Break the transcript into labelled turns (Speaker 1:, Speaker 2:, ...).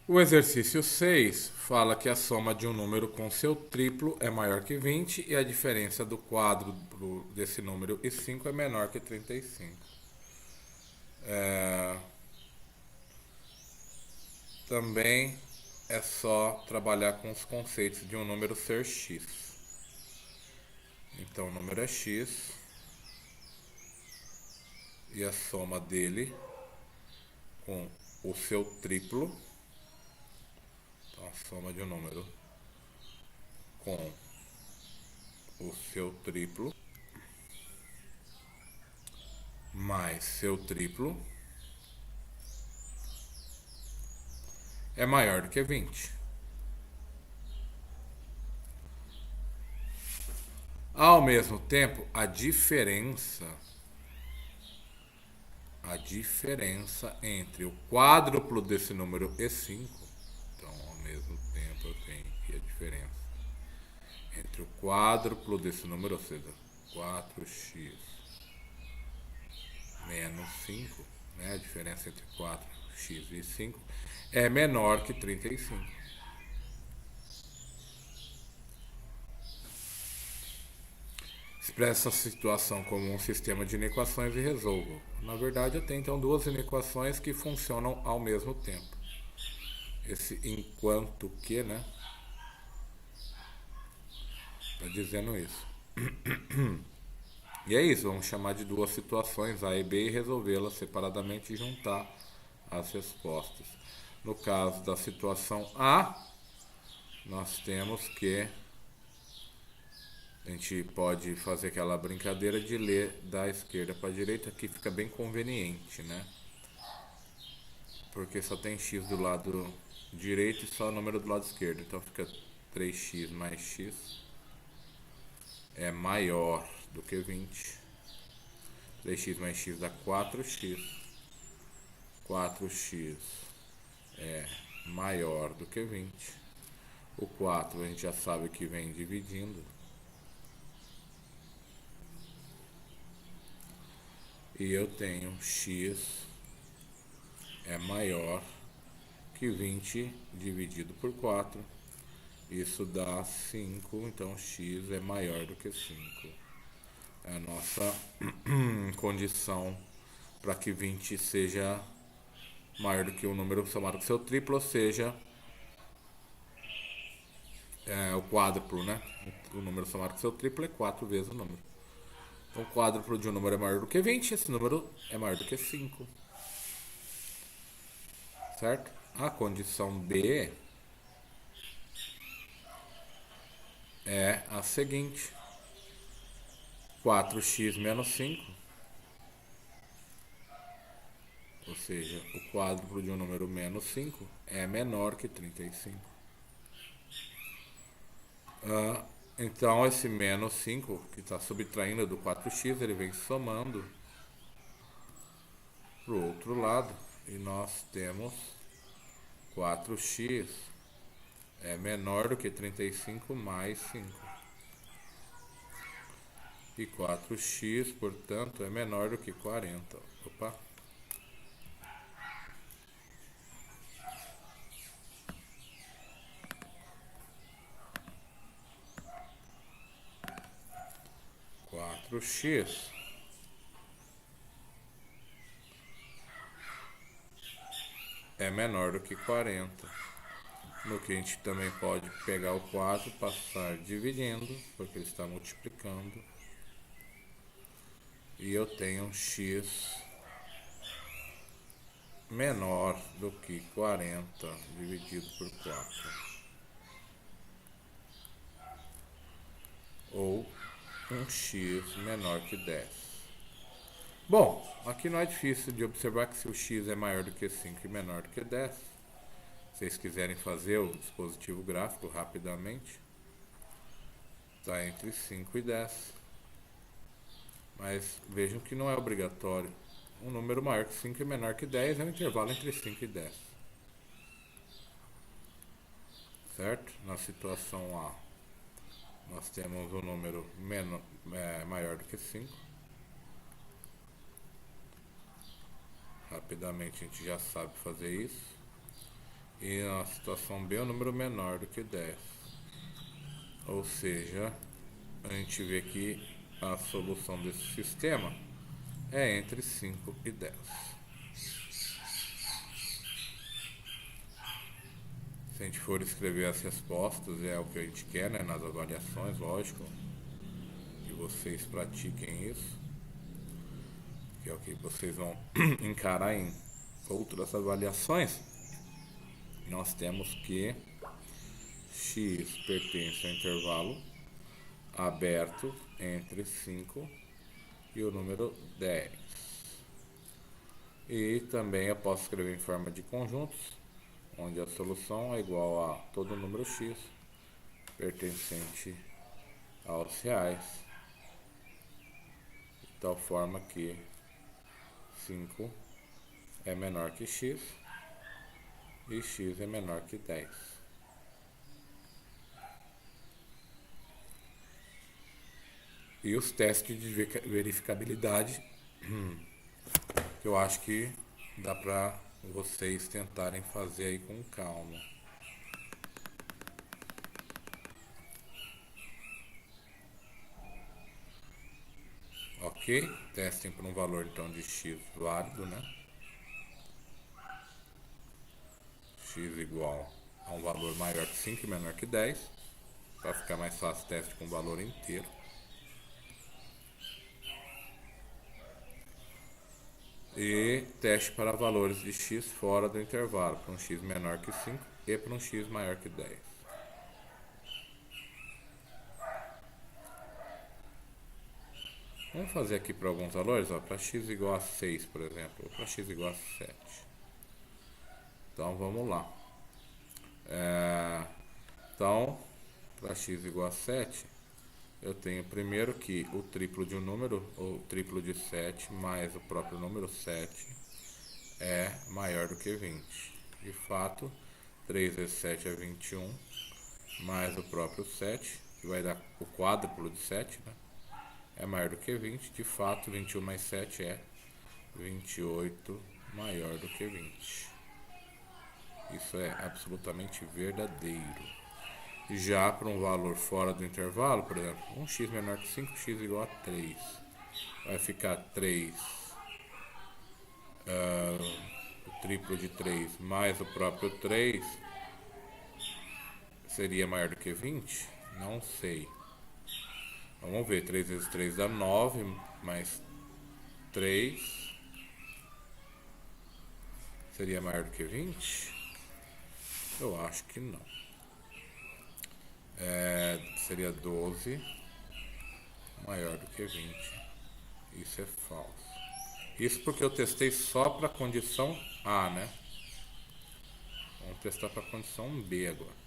Speaker 1: O exercício 6 fala que a soma de um número com seu triplo é maior que 20 e a diferença do quádruplo desse número e 5 é menor que 35. Também é só trabalhar com os conceitos de um número ser x. Então o número é x e a soma dele com o seu triplo. Então a soma de um número com o seu triplo mais seu triplo é maior do que 20. Ao mesmo tempo, a diferença entre o quádruplo desse número e 5, então ao mesmo tempo eu tenho aqui a diferença entre o quádruplo desse número, ou seja, 4x menos 5, né, a diferença entre 4x e 5 é menor que 35. Expressa a situação como um sistema de inequações e resolva. Na verdade, eu tenho então duas inequações que funcionam ao mesmo tempo. Esse enquanto que, né? Está dizendo isso. E é isso, vamos chamar de duas situações, A e B, e resolvê-las separadamente e juntar as respostas. No caso da situação A, nós temos que a gente pode fazer aquela brincadeira de ler da esquerda para a direita, que fica bem conveniente, né? Porque só tem x do lado direito e só o número do lado esquerdo. Então fica 3x mais x é maior do que 20. 3x mais x dá 4x. 4x é maior do que 20. O 4 a gente já sabe que vem dividindo. E eu tenho x é maior que 20 dividido por 4. Isso dá 5, então x é maior do que 5. É a nossa condição para que 20 seja maior do que o número somado com seu triplo, ou seja, o quádruplo, né? O número somado com seu triplo é 4 vezes o número. Então, o quádruplo de um número é maior do que 20, esse número é maior do que 5. Certo? A condição B é a seguinte: 4x menos 5, ou seja, o quádruplo de um número menos 5 é menor que 35. Então esse menos 5 que está subtraindo do 4x, ele vem somando para o outro lado. E nós temos 4x é menor do que 35 mais 5. E 4x, portanto, é menor do que 40. Opa! Quatro x é menor do que 40. No que a gente também pode pegar o 4, passar dividindo, porque ele está multiplicando. E eu tenho x menor do que 40 dividido por 4. Ou um x menor que 10. Bom, aqui não é difícil de observar que se o x é maior do que 5 e menor do que 10, se vocês quiserem fazer o dispositivo gráfico rapidamente, está entre 5 e 10. Mas vejam que não é obrigatório. Um número maior que 5 e menor que 10 é um intervalo entre 5 e 10. Certo? Na situação A, nós temos um número maior do que 5. Rapidamente a gente já sabe fazer isso. E na situação B, o número menor do que 10. Ou seja, a gente vê que a solução desse sistema é entre 5 e 10. Se a gente for escrever as respostas, é o que a gente quer, né, nas avaliações, lógico, que vocês pratiquem isso, que é o que vocês vão encarar em outras avaliações. Nós temos que x pertence ao intervalo aberto entre 5 e o número 10. E também eu posso escrever em forma de conjuntos, onde a solução é igual a todo número x pertencente aos reais, de tal forma que 5 é menor que x e x é menor que 10. E os testes de verificabilidade, que eu acho que dá para vocês tentarem fazer aí com calma. Ok? Testem por um valor então de x válido, né? X igual a um valor maior que 5 e menor que 10. Para ficar mais fácil, teste com valor inteiro. E teste para valores de x fora do intervalo, para um x menor que 5 e para um x maior que 10. Vamos fazer aqui para alguns valores, para x igual a 6, por exemplo, ou para x igual a 7. Então vamos lá. Então, para x igual a 7, eu tenho primeiro que o triplo de um número, ou triplo de 7, mais o próprio número 7, é maior do que 20. De fato, 3 vezes 7 é 21, mais o próprio 7, que vai dar o quádruplo de 7, né? É maior do que 20. De fato, 21 mais 7 é 28, maior do que 20. Isso é absolutamente verdadeiro. Já para um valor fora do intervalo, por exemplo, um x menor que 5, x igual a 3. Vai ficar 3, o triplo de 3 mais o próprio 3 seria maior do que 20? Não sei. Vamos ver, 3 vezes 3 dá 9, mais 3 seria maior do que 20? Eu acho que não. Seria 12 maior do que 20. Isso é falso. Isso porque eu testei só para a condição A, né? Vamos testar para a condição B agora.